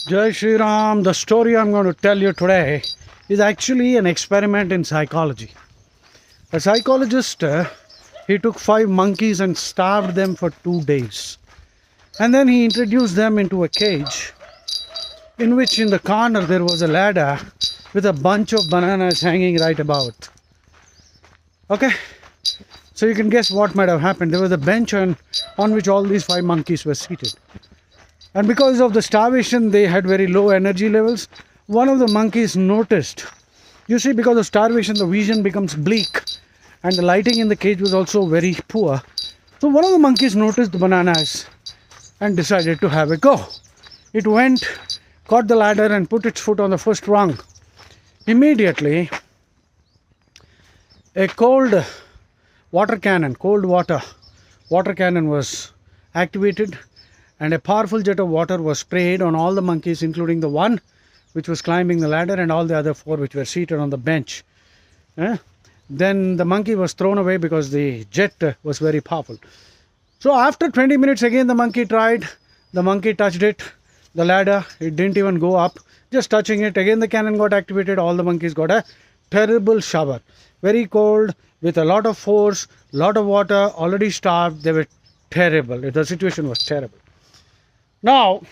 Jai Shri Ram. The story I'm going to tell you today is actually an experiment in psychology. A psychologist, he took 5 monkeys and starved them for 2 days. And then he introduced them into a cage in which in the corner there was a ladder with a bunch of bananas hanging right above it. Okay, so you can guess what might have happened. There was a bench on which all these 5 monkeys were seated. And because of the starvation, they had very low energy levels. One of the monkeys noticed, you see, because of starvation, the vision becomes bleak and the lighting in the cage was also very poor. So one of the monkeys noticed the bananas and decided to have a go. It went, caught the ladder and put its foot on the first rung. Immediately, a cold water cannon was activated, and a powerful jet of water was sprayed on all the monkeys, including the one which was climbing the ladder and all the other 4 which were seated on the bench. Then the monkey was thrown away because the jet was very powerful. So after 20 minutes again the monkey tried. The monkey touched it, the ladder, it didn't even go up. Just touching it, again the cannon got activated. All the monkeys got a terrible shower. Very cold, with a lot of force, lot of water, already starved. They were terrible. The situation was terrible. Now,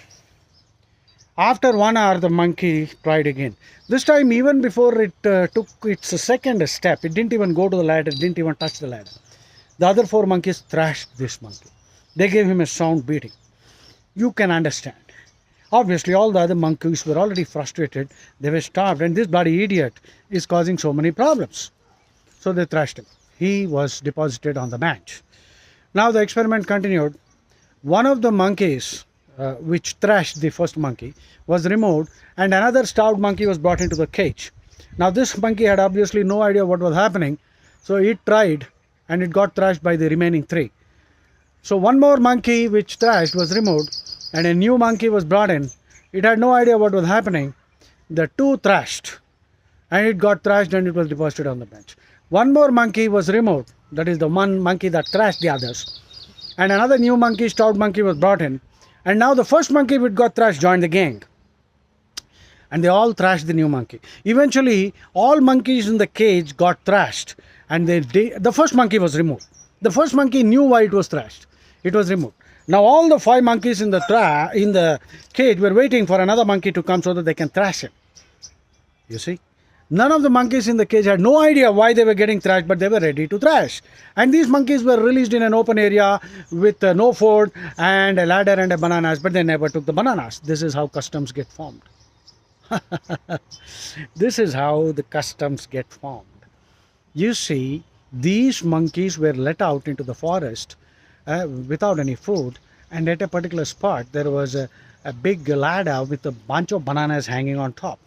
after 1 hour, the monkey tried again. This time, even before it took its second step, it didn't even go to the ladder, it didn't even touch the ladder. The other 4 monkeys thrashed this monkey. They gave him a sound beating. You can understand. Obviously, all the other monkeys were already frustrated. They were starved, and this bloody idiot is causing so many problems. So they thrashed him. He was deposited on the bench. Now the experiment continued. One of the monkeys, which thrashed the first monkey, was removed, and another starved monkey was brought into the cage. Now this monkey had obviously no idea what was happening, so it tried and it got thrashed by the remaining 3. So one more monkey which thrashed was removed and a new monkey was brought in. It had no idea what was happening. The 2 thrashed and it got thrashed and it was deposited on the bench. One more monkey was removed, that is the one monkey that thrashed the others, and another new monkey, starved monkey, was brought in. And now the first monkey which got thrashed joined the gang. And they all thrashed the new monkey. Eventually, all monkeys in the cage got thrashed. And the first monkey was removed. The first monkey knew why it was thrashed. It was removed. Now all the 5 monkeys in the cage were waiting for another monkey to come so that they can thrash him. You see? None of the monkeys in the cage had no idea why they were getting thrashed, but they were ready to thrash. And these monkeys were released in an open area with no food and a ladder and a bananas, but they never took the bananas. This is how customs get formed. This is how the customs get formed. You see, these monkeys were let out into the forest without any food, and at a particular spot there was a big ladder with a bunch of bananas hanging on top.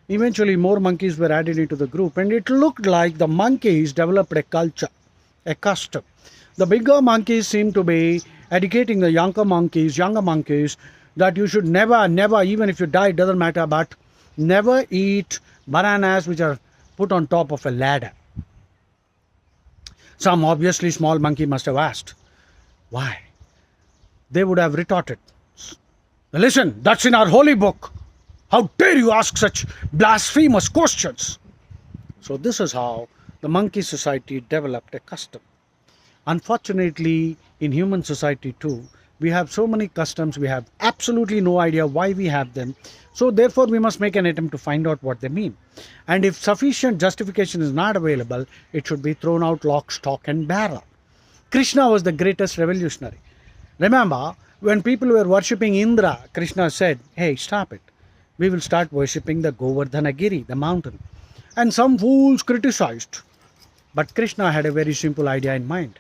Eventually more monkeys were added into the group, and it looked like the monkeys developed a culture, a custom. The bigger monkeys seemed to be educating the younger monkeys that you should never, even if you die, it doesn't matter, but never eat bananas which are put on top of a ladder. Some obviously small monkey must have asked, why? They would have retorted, listen, that's in our holy book. How dare you ask such blasphemous questions? So this is how the monkey society developed a custom. Unfortunately, in human society too, we have so many customs, we have absolutely no idea why we have them. So therefore, we must make an attempt to find out what they mean. And if sufficient justification is not available, it should be thrown out lock, stock and barrel. Krishna was the greatest revolutionary. Remember, when people were worshipping Indra, Krishna said, hey, stop it. We will start worshipping the Govardhanagiri, the mountain. And some fools criticized. But Krishna had a very simple idea in mind.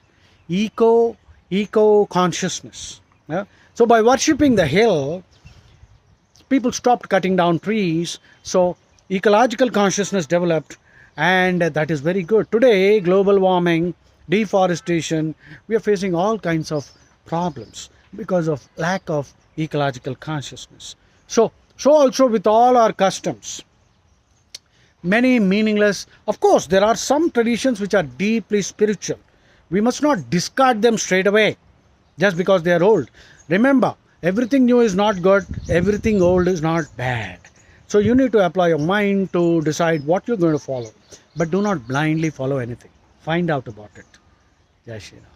Eco-consciousness. So by worshipping the hill, people stopped cutting down trees. So ecological consciousness developed, and that is very good. Today, global warming, deforestation, we are facing all kinds of problems because of lack of ecological consciousness. So also with all our customs, many meaningless. Of course, there are some traditions which are deeply spiritual. We must not discard them straight away just because they are old. Remember, Everything new is not good, everything old is not bad. So you need to apply your mind to decide what you're going to follow. But do not blindly follow anything. Find out about it. Jai Shri Ram.